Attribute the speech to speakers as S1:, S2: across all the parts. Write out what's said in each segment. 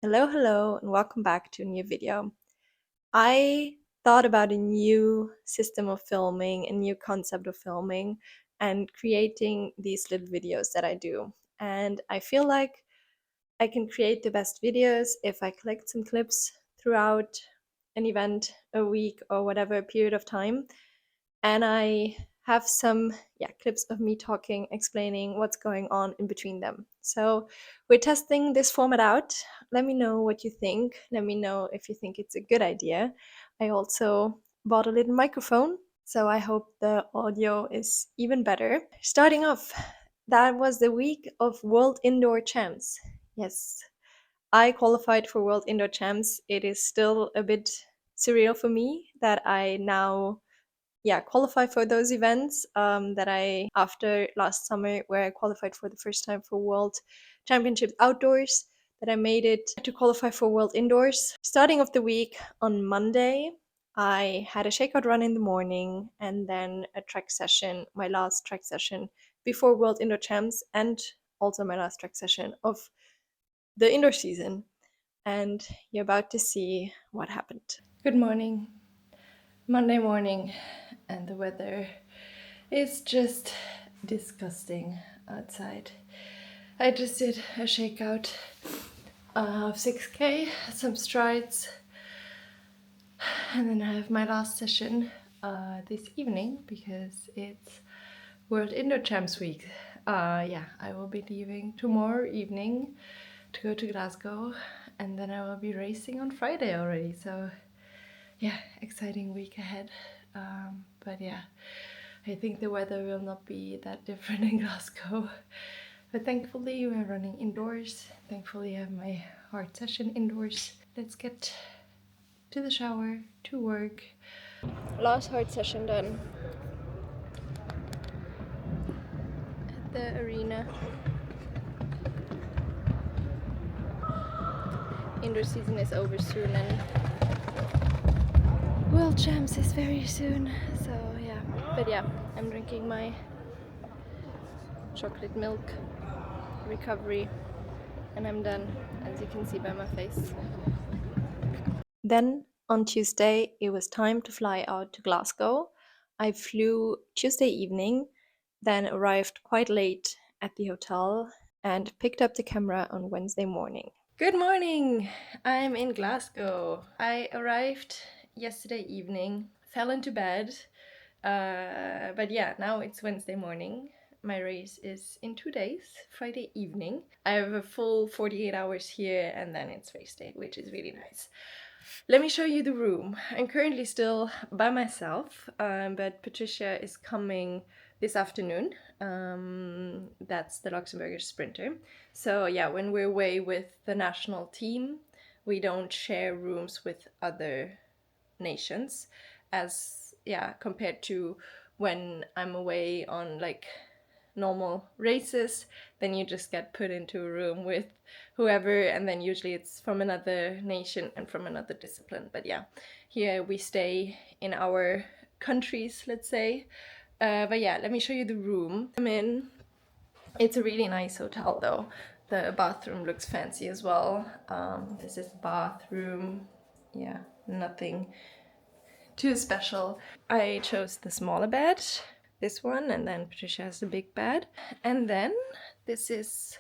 S1: Hello, and welcome back to a new video. I thought about a new system of filming, a new concept of filming, and creating these little videos that I do. And I feel like I can create the best videos if I collect some clips throughout an event, a week, or whatever period of time. And I have some clips of me talking, explaining what's going on in between them. So we're testing this format out. Let me know what you think. Let me know if you think it's a good idea. I also bought a little microphone, so I hope the audio is even better. Starting off, that was the week of World Indoor Champs. Yes, I qualified for World Indoor Champs. It is still a bit surreal for me that I now qualify for those events that I after last summer, where I qualified for the first time for World Championships outdoors, that I made it to qualify for World Indoors. Starting of the week on Monday, I had a shakeout run in the morning and then a track session, my last track session before World Indoor Champs, and also my last track session of the indoor season. And you're about to see what happened. Good morning. Monday morning, and the weather is just disgusting outside. I just did a shakeout of 6K, some strides, and then I have my last session this evening because it's World Indoor Champs Week. I will be leaving tomorrow evening to go to Glasgow, and then I will be racing on Friday already. So yeah, exciting week ahead. But yeah, I think the weather will not be that different in Glasgow. But thankfully we're running indoors. Thankfully I have my hard session indoors. Let's get to the shower, to work. Last hard session done at the arena. Indoor season is over soon and World Champs is very soon. So yeah, but yeah, I'm drinking my chocolate milk recovery and I'm done, as you can see by my face. Then on Tuesday it was time to fly out to Glasgow. I flew Tuesday evening, then arrived quite late at the hotel and picked up the camera on Wednesday morning. Good morning! I'm in Glasgow. I arrived yesterday evening, fell into bed, but yeah, now it's Wednesday morning. My race is in 2 days, Friday evening. I have a full 48 hours here and then it's race day, which is really nice. Let me show you the room. I'm currently still by myself, but Patricia is coming this afternoon. That's the Luxembourgish sprinter. So yeah, when we're away with the national team, we don't share rooms with other nations, as compared to when I'm away on like normal races, then you just get put into a room with whoever, and then usually it's from another nation and from another discipline. But yeah, here we stay in our countries, let's say. But yeah, let me show you the room I'm in. It's a really nice hotel though. The bathroom looks fancy as well. This is the bathroom. Yeah, nothing too special. I chose the smaller bed, this one, and then Patricia has the big bed. And then this is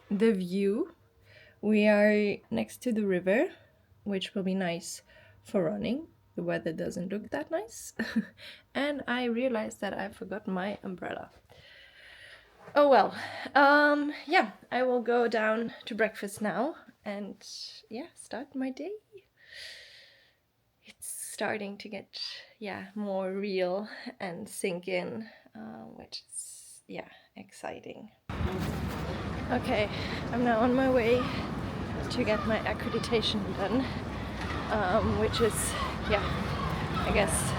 S1: the view. We are next to the river, which will be nice for running. The weather doesn't look that nice. And I realized that I forgot my umbrella. Oh well. Yeah, I will go down to breakfast now and start my day. It's starting to get more real and sink in, which is exciting. Okay, I'm now on my way to get my accreditation done, which is I guess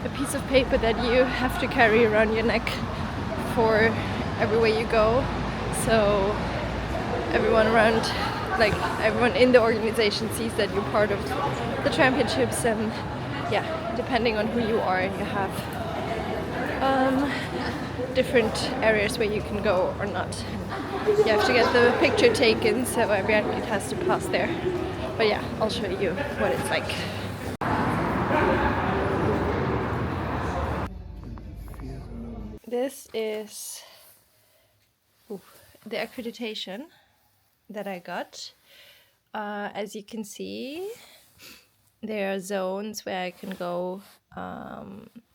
S1: a piece of paper that you have to carry around your neck for everywhere you go, so everyone around, like everyone in the organization, sees that you're part of the championships. And depending on who you are, you have different areas where you can go or not. You have to get the picture taken, so every athlete has to pass there. But yeah, I'll show you what it's like. This is the accreditation that I got. As you can see, there are zones where I can go,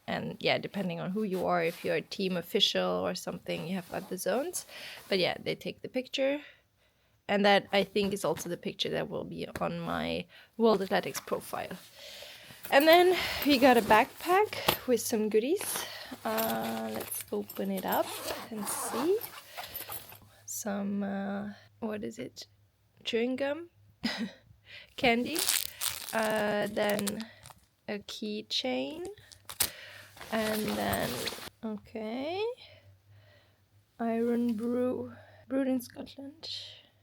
S1: and yeah, depending on who you are, if you're a team official or something, you have got the zones. But yeah, they take the picture, and that I think is also the picture that will be on my World Athletics profile. And then we got a backpack with some goodies. Let's open it up and see. Some what is it? Chewing gum, candy, then a keychain, and then okay, Iron Brew, brewed in Scotland,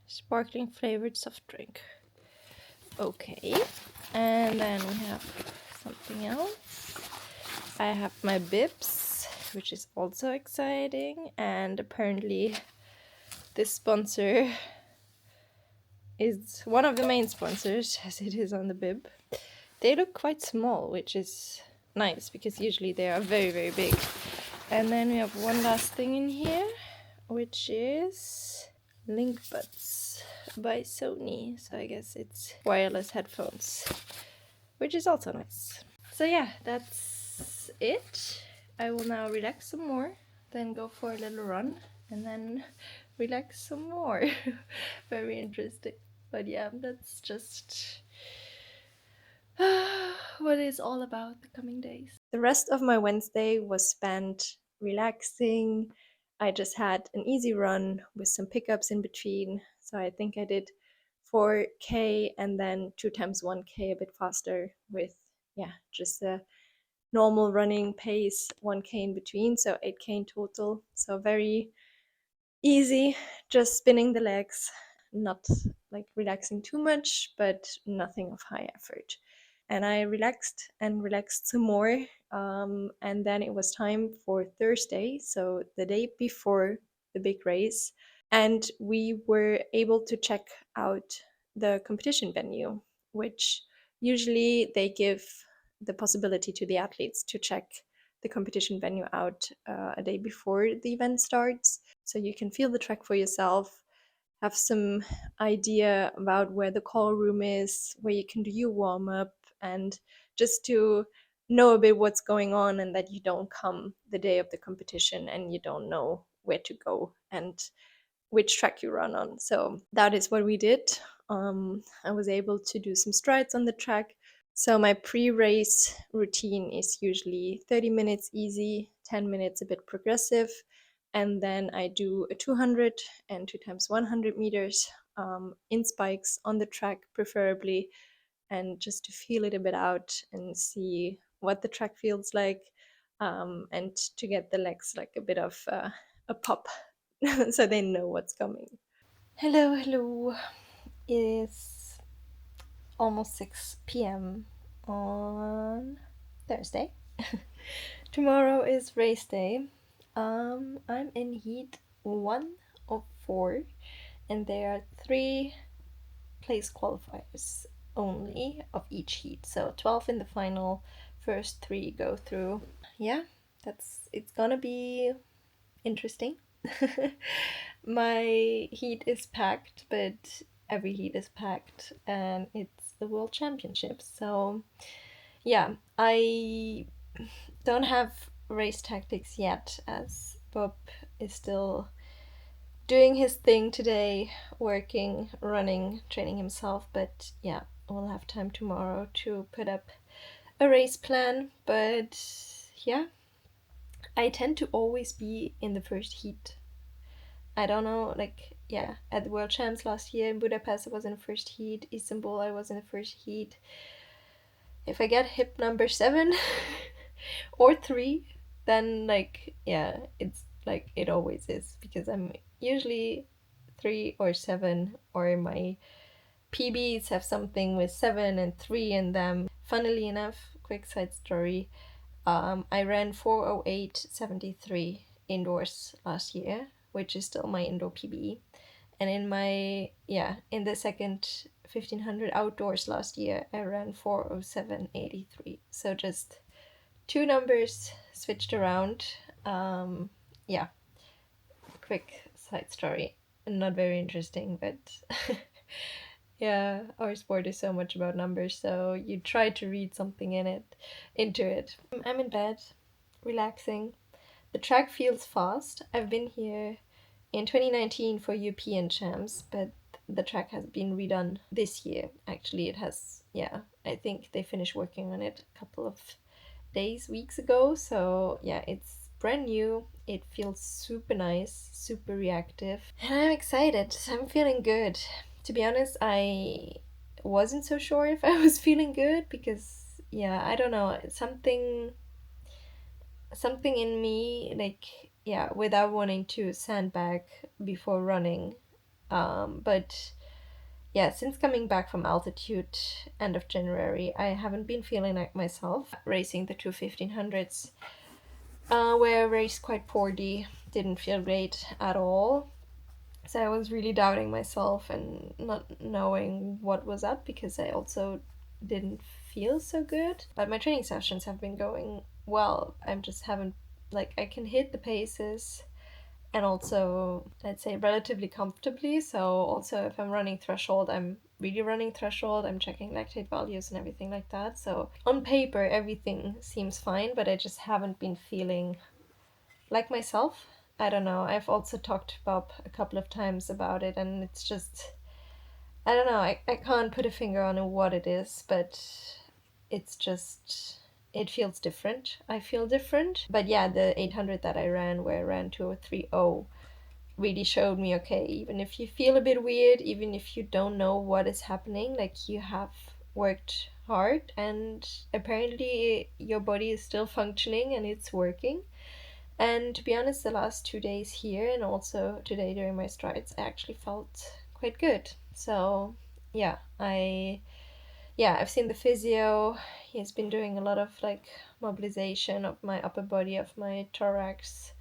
S1: sparkling flavored soft drink. Okay, and then we have something else. I have my bibs, which is also exciting, and apparently this sponsor is one of the main sponsors, as it is on the bib. They look quite small, which is nice because usually they are very, very big. And then we have one last thing in here, which is Link Buds by Sony. So I guess it's wireless headphones, which is also nice. So yeah, that's it. I will now relax some more, then go for a little run, and then relax some more. Very interesting. But yeah, that's just what it's all about the coming days. The rest of my Wednesday was spent relaxing. I just had an easy run with some pickups in between. So I think I did 4K and then 2 times 1K a bit faster with, yeah, just a normal running pace, 1K in between. So 8K in total. So very easy, just spinning the legs, not like relaxing too much, but nothing of high effort. And I relaxed and relaxed some more. And then it was time for Thursday, so the day before the big race. And we were able to check out the competition venue, which usually they give the possibility to the athletes to check the competition venue out a day before the event starts. So you can feel the track for yourself, have some idea about where the call room is, where you can do your warm up, and just to know a bit what's going on and that you don't come the day of the competition and you don't know where to go and which track you run on. So that is what we did. I was able to do some strides on the track. So my pre-race routine is usually 30 minutes easy, 10 minutes a bit progressive, and then I do a 200 and 2 times 100 meters in spikes on the track preferably, and just to feel it a bit out and see what the track feels like, and to get the legs like a bit of a pop so they know what's coming. Hello, hello. It is almost 6 p.m. on Thursday. Tomorrow is race day. I'm in heat 1 of 4, and there are 3 place qualifiers only of each heat. So 12 in the final, first 3 go through. Yeah, it's gonna be interesting. My heat is packed, but every heat is packed, and it's the World Championships. So yeah, I don't have race tactics yet, as Bob is still doing his thing today, working, running, training himself. But yeah, we'll have time tomorrow to put up a race plan. But yeah, I tend to always be in the first heat. I don't know, like, yeah, at the World Champs last year in Budapest, I was in the first heat. Istanbul, I was in the first heat. If I get hip number 7 or 3, then, like, yeah, it's like it always is, because I'm usually 3 or 7, or my PBs have something with 7 and 3 in them. Funnily enough, quick side story, I ran 4:08.73 indoors last year, which is still my indoor PB. And in my, yeah, in the second 1500 outdoors last year, I ran 4:07:83. So just two numbers switched around. Yeah, quick side story. Not very interesting, but yeah, our sport is so much about numbers, so you try to read something into it. I'm in bed, relaxing. The track feels fast. I've been here in 2019 for European champs, but the track has been redone this year. Actually, it has, yeah, I think they finished working on it a couple of days, weeks ago. So, yeah, it's brand new. It feels super nice, super reactive. And I'm excited. I'm feeling good. To be honest, I wasn't so sure if I was feeling good because, yeah, I don't know, something in me, like, yeah, without wanting to sandbag before running. But yeah, since coming back from altitude end of January, I haven't been feeling like myself. Racing the two 1500s, where I raced quite poorly, didn't feel great at all. So I was really doubting myself and not knowing what was up because I also didn't feel so good. But my training sessions have been going well. I just haven't, like, I can hit the paces and also, let's say, relatively comfortably. So also if I'm running threshold, I'm really running threshold. I'm checking lactate values and everything like that. So on paper, everything seems fine, but I just haven't been feeling like myself. I don't know. I've also talked to Bob a couple of times about it, and it's just, I don't know. I can't put a finger on what it is, but it's just, it feels different. I feel different. But yeah, the 800 that I ran, where I ran 2:03:0, really showed me, okay, even if you feel a bit weird, even if you don't know what is happening, like, you have worked hard and apparently your body is still functioning and it's working. And to be honest, the last 2 days here and also today during my strides, I actually felt quite good. So yeah, I've seen the physio. He's been doing a lot of like mobilization of my upper body, of my thorax.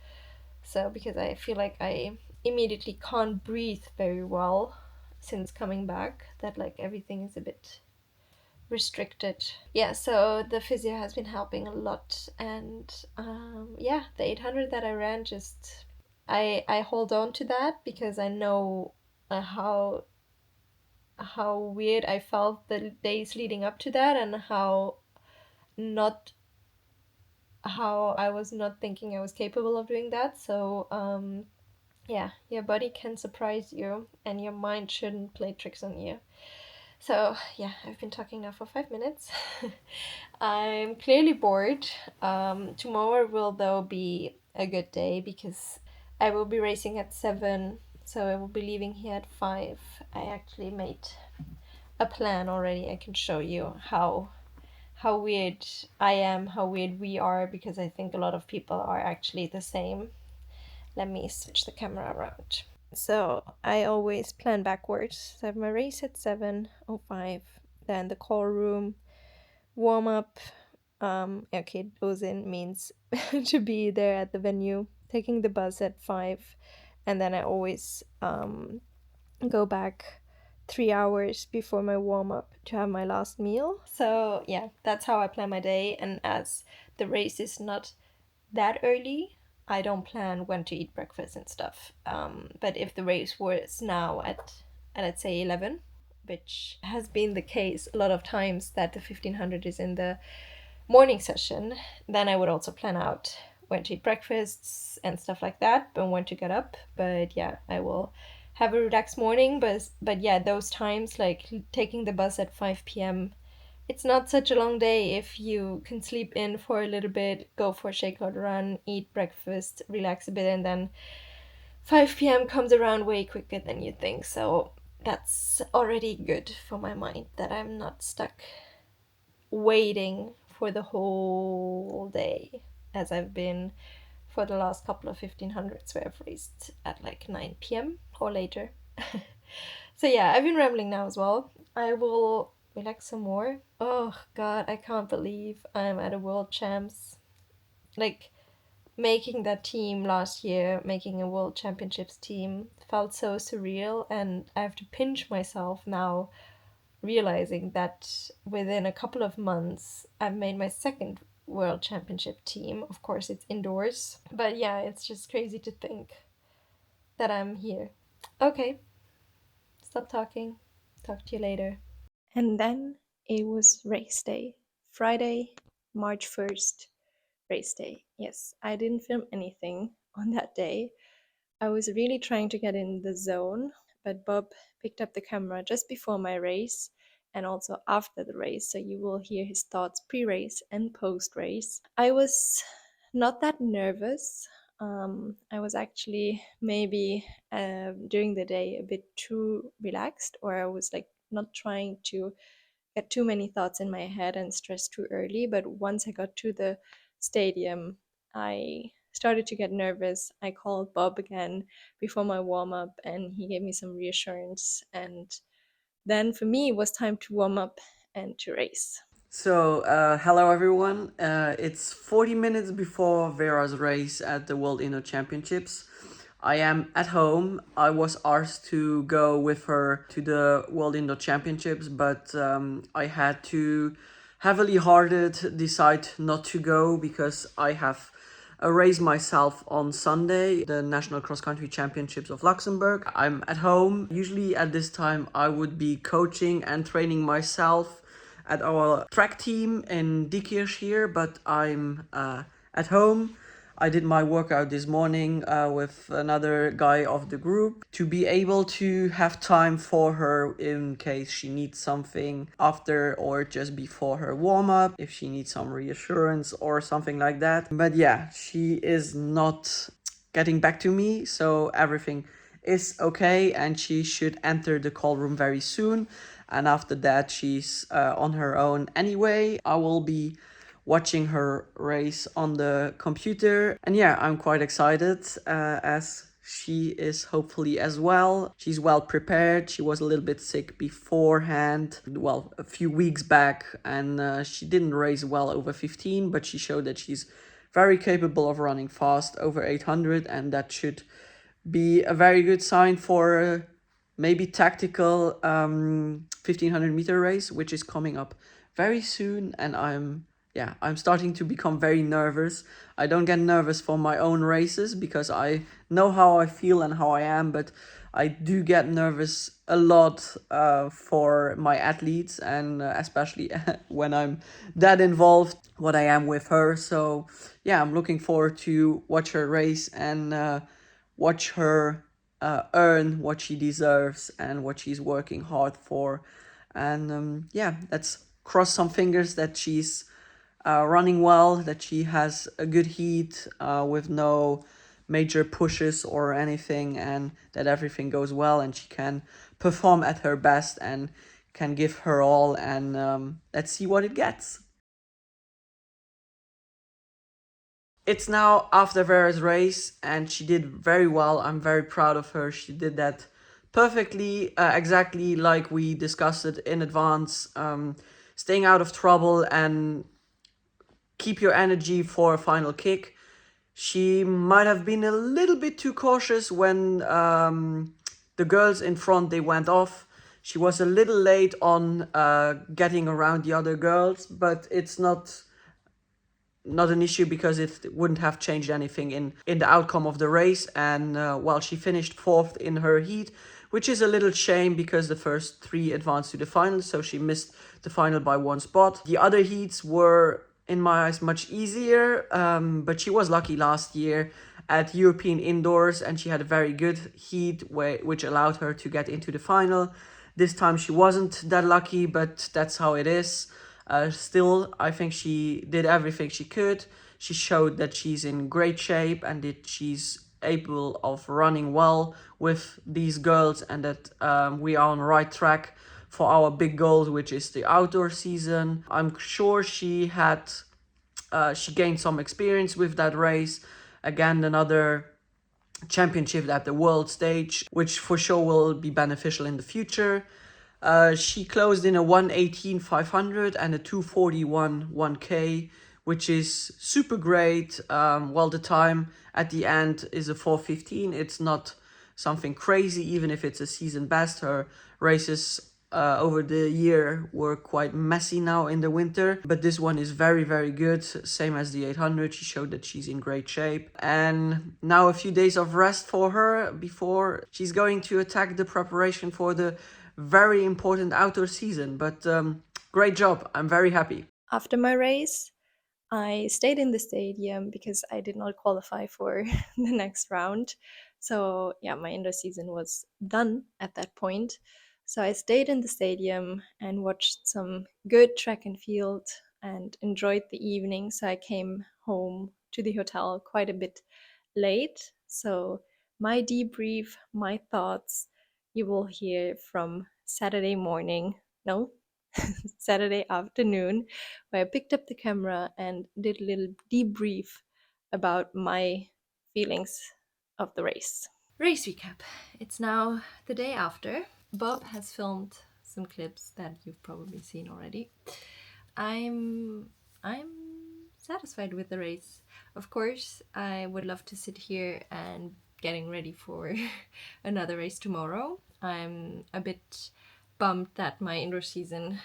S1: So because I feel like I immediately can't breathe very well since coming back, that like everything is a bit restricted. Yeah, so the physio has been helping a lot, and yeah, the 800 that I ran, just I hold on to that because I know how weird I felt the days leading up to that, and not how I was not thinking I was capable of doing that. So yeah, your body can surprise you, and your mind shouldn't play tricks on you. So, yeah, I've been talking now for 5 minutes. I'm clearly bored. Tomorrow will, though, be a good day because I will be racing at 7, so I will be leaving here at 5. I actually made a plan already. I can show you how weird I am, how weird we are, because I think a lot of people are actually the same. Let me switch the camera around. So I always plan backwards. So I have my race at 7:05, then the call room, warm up. Okay, goes in means to be there at the venue, taking the bus at 5, and then I always go back 3 hours before my warm up to have my last meal. So yeah, that's how I plan my day. And as the race is not that early, I don't plan when to eat breakfast and stuff. But if the race was now at let's say 11, which has been the case a lot of times that the 1500 is in the morning session, then I would also plan out when to eat breakfasts and stuff like that, and when to get up. But yeah, I will have a relaxed morning. But yeah, those times like taking the bus at 5 p.m., it's not such a long day if you can sleep in for a little bit, go for a shakeout run, eat breakfast, relax a bit, and then 5 p.m. comes around way quicker than you think. So that's already good for my mind that I'm not stuck waiting for the whole day as I've been for the last couple of 1500s where I've raced at like 9 p.m. or later. So yeah, I've been rambling now as well. I will relax some more. Oh god, I can't believe I'm at a world champs. Like, Making that team last year, making a World Championships team, felt so surreal, and I have to pinch myself now, realizing that within a couple of months, I've made my second World Championship team. Of course, it's indoors, but yeah, it's just crazy to think that I'm here. Okay, stop talking. Talk to you later. And then it was race day, Friday, March 1st, race day. Yes, I didn't film anything on that day. I was really trying to get in the zone, but Bob picked up the camera just before my race and also after the race, so you will hear his thoughts pre-race and post-race. I was not that nervous. I was actually maybe during the day a bit too relaxed, or I was like not trying to get too many thoughts in my head and stress too early. But once I got to the stadium, I started to get nervous. I called Bob again before my warm up, and he gave me some reassurance. And then for me, it was time to warm up and to race.
S2: So, hello everyone. It's 40 minutes before Vera's race at the World Indoor Championships. I am at home. I was asked to go with her to the World Indoor Championships, but I had to heavily hearted decide not to go because I have a race myself on Sunday, the National Cross Country Championships of Luxembourg. I'm at home. Usually at this time, I would be coaching and training myself at our track team in Diekirch here, but I'm at home. I did my workout this morning with another guy of the group to be able to have time for her in case she needs something after or just before her warm up, if she needs some reassurance or something like that. But yeah, she is not getting back to me, so everything is okay and she should enter the call room very soon. And after that, she's on her own anyway. I will be watching her race on the computer. And yeah, I'm quite excited as she is hopefully as well. She's well prepared. She was a little bit sick beforehand, well, a few weeks back, and she didn't race well over 15, but she showed that she's very capable of running fast over 800, and that should be a very good sign for maybe tactical 1500-meter race, which is coming up very soon. And I'm starting to become very nervous. I don't get nervous for my own races because I know how I feel and how I am, but I do get nervous a lot for my athletes, and especially when I'm that involved, what I am with her. So yeah, I'm looking forward to watch her race and watch her earn what she deserves and what she's working hard for. And yeah, let's cross some fingers that she's running well, that she has a good heat with no major pushes or anything, and that everything goes well and she can perform at her best and can give her all. And let's see what it gets. It's now after Vera's race, and she did very well. I'm very proud of her. She did that perfectly, exactly like we discussed it in advance. Staying out of trouble and keep your energy for a final kick. She might have been a little bit too cautious when the girls in front they went off. She was a little late on getting around the other girls, but it's not an issue because it wouldn't have changed anything in the outcome of the race. And well, she finished fourth in her heat, which is a little shame because the first three advanced to the final, so she missed the final by one spot. The other heats were, in my eyes, much easier, but she was lucky last year at European indoors and she had a very good heat which allowed her to get into the final. This time she wasn't that lucky, but that's how it is. Still, I think she did everything she could. She showed that she's in great shape and that she's able of running well with these girls, and that we are on the right track for our big goal, which is the outdoor season. I'm sure she gained some experience with that race. Again, another championship at the world stage, which for sure will be beneficial in the future. She closed in a 1:18.500 and a 2:41 1K, which is super great. Well, the time at the end is a 4:15. It's not something crazy, even if it's a season best. Her races over the year were quite messy now in the winter, but this one is very, very good. Same as the 800. She showed that she's in great shape. And now a few days of rest for her before she's going to attack the preparation for the very important outdoor season. But great job. I'm very happy.
S1: After my race, I stayed in the stadium because I did not qualify for the next round. So, yeah, my indoor season was done at that point. So, I stayed in the stadium and watched some good track and field and enjoyed the evening. So, I came home to the hotel quite a bit late. So, my debrief, my thoughts, you will hear from Saturday morning. No, Saturday afternoon, where I picked up the camera and did a little debrief about my feelings of the race. Race recap. It's now the day after. Bob has filmed some clips that you've probably seen already. I'm satisfied with the race. Of course, I would love to sit here and getting ready for another race tomorrow. I'm a bit bummed that my indoor season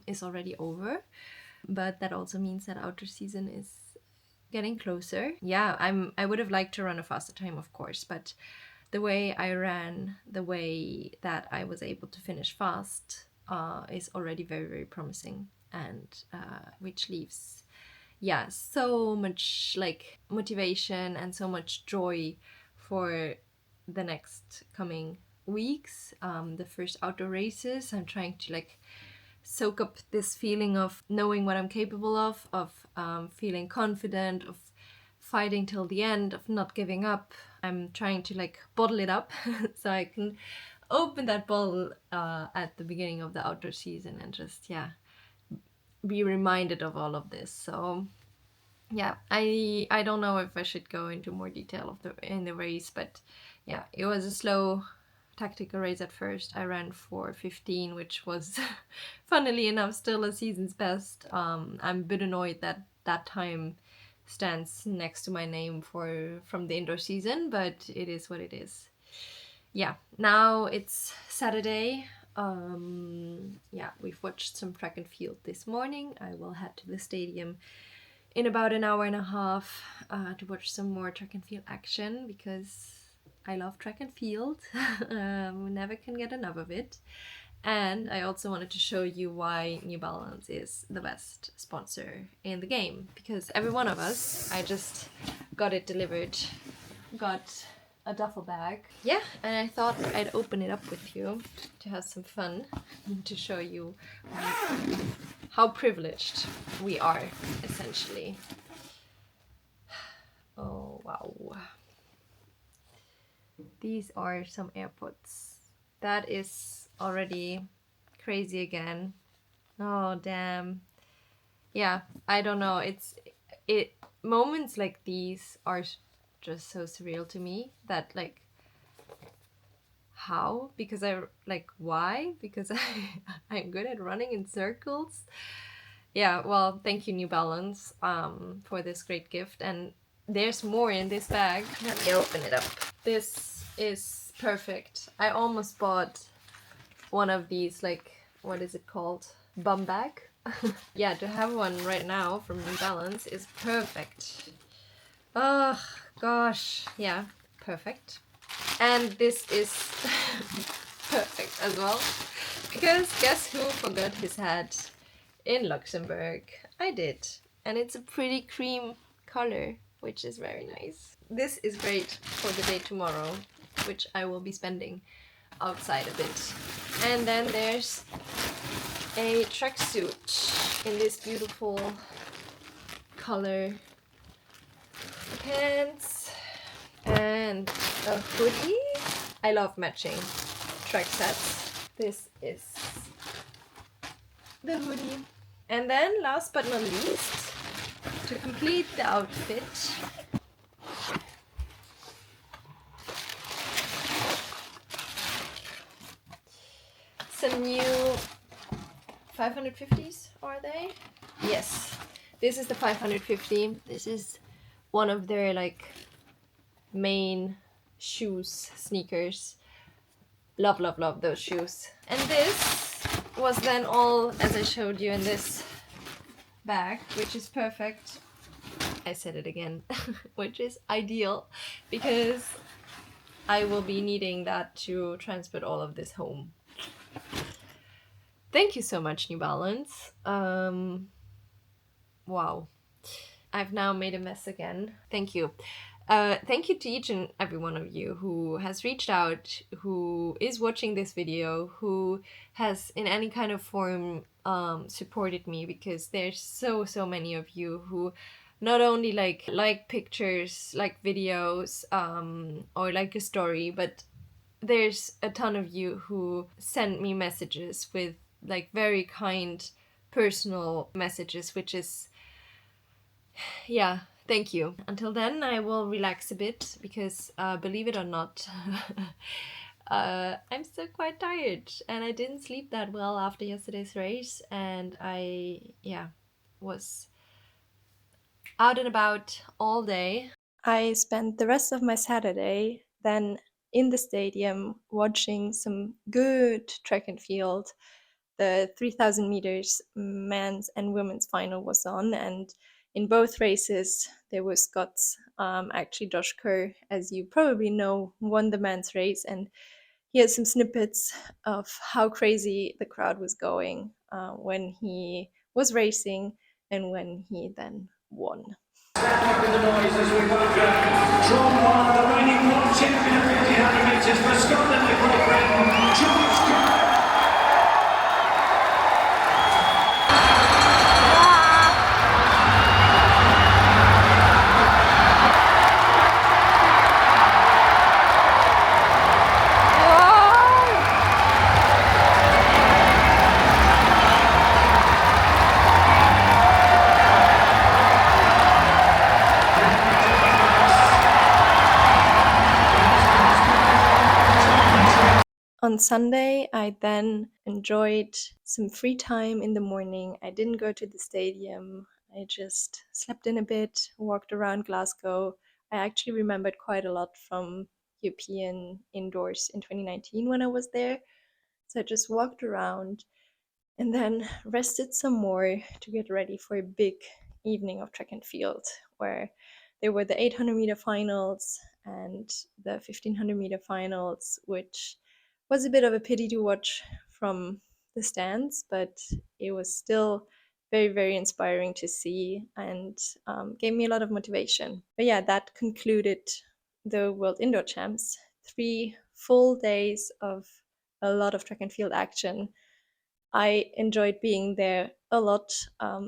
S1: is already over, but that also means that outdoor season is getting closer. Yeah, I would have liked to run a faster time, of course, but the way I ran, the way that I was able to finish fast is already very, very promising, and which leaves, yeah, so much like motivation and so much joy for the next coming weeks. The first outdoor races, I'm trying to like soak up this feeling of knowing what I'm capable of feeling confident, of fighting till the end, of not giving up. I'm trying to like bottle it up so I can open that bottle at the beginning of the outdoor season and just, yeah, be reminded of all of this. So yeah, I don't know if I should go into more detail of the race, but yeah, it was a slow tactical race at first. I ran 4:15, which was funnily enough still a season's best. I'm a bit annoyed that that time stands next to my name from the indoor season, but it is what it is. Yeah, now it's Saturday. Yeah, we've watched some track and field this morning. I will head to the stadium in about an hour and a half to watch some more track and field action because I love track and field. Never can get enough of it. And I also wanted to show you why New Balance is the best sponsor in the game, because every one of us, I just got it delivered, got a duffel bag. Yeah, and I thought I'd open it up with you to have some fun, to show you how privileged we are, essentially. Oh, wow. These are some AirPods. That is already crazy again. Oh, damn. Yeah, I don't know. It moments like these are just so surreal to me that like how? Because I like why? Because I'm good at running in circles. Yeah, well, thank you New Balance for this great gift, and there's more in this bag. Let me open it up. This is perfect. I almost bought one of these, like, what is it called? Bum bag? Yeah, to have one right now from New Balance is perfect. Oh, gosh. Yeah, perfect. And this is perfect as well. Because guess who forgot his hat in Luxembourg? I did. And it's a pretty cream color, which is very nice. This is great for the day tomorrow, which I will be spending outside a bit. And then there's a tracksuit in this beautiful color, pants, and a hoodie. I love matching track sets. This is the hoodie. And then last but not least, to complete the outfit, some new 550s, are they? Yes. This is the 550. This is one of their like main shoes, sneakers. Love, love, love those shoes. And this was then all, as I showed you, in this bag, which is perfect. I said it again, which is ideal because I will be needing that to transport all of this home. Thank you so much, New Balance. Wow. I've now made a mess again. Thank you. Thank you to each and every one of you who has reached out, who is watching this video, who has in any kind of form supported me, because there's so many of you who not only like pictures, like videos, or like a story, but there's a ton of you who send me messages with like very kind personal messages, which is, yeah, thank you. Until then, I will relax a bit because, believe it or not, I'm still quite tired and I didn't sleep that well after yesterday's race, and I, yeah, was out and about all day. I spent the rest of my Saturday then in the stadium watching some good track and field. The 3,000 meters men's and women's final was on, and in both races there was Scots. Actually, Josh Kerr, as you probably know, won the men's race, and he had some snippets of how crazy the crowd was going when he was racing and when he then won. Stand up in the noise as we welcome John One, the reigning world champion of 1500 metres for Scotland and Great Britain, Josh Kerr. On Sunday, I then enjoyed some free time in the morning. I didn't go to the stadium. I just slept in a bit, walked around Glasgow. I actually remembered quite a lot from European indoors in 2019 when I was there. So I just walked around and then rested some more to get ready for a big evening of track and field, where there were the 800-meter finals and the 1500-meter finals, which was a bit of a pity to watch from the stands, but it was still very, very inspiring to see, and gave me a lot of motivation. But yeah, that concluded the World Indoor Champs. 3 full days of a lot of track and field action. I enjoyed being there a lot.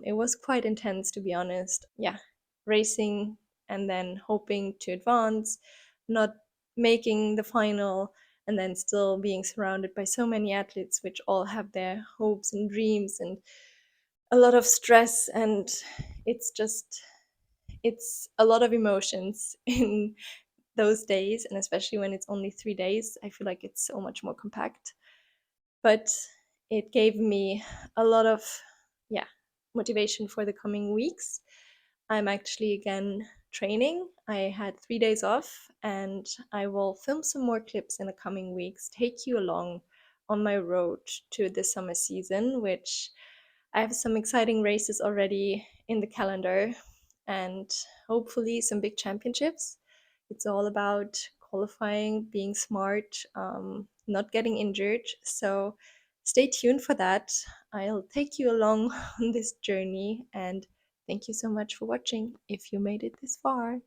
S1: It was quite intense, to be honest. Yeah, racing and then hoping to advance, not making the final, and then still being surrounded by so many athletes, which all have their hopes and dreams and a lot of stress. And it's just, it's a lot of emotions in those days. And especially when it's only 3 days, I feel like it's so much more compact. But it gave me a lot of, yeah, motivation for the coming weeks. I'm actually again training. I had 3 days off, and I will film some more clips in the coming weeks, take you along on my road to the summer season, which I have some exciting races already in the calendar, and hopefully some big championships. It's all about qualifying, being smart, not getting injured. So stay tuned for that. I'll take you along on this journey, and thank you so much for watching if you made it this far.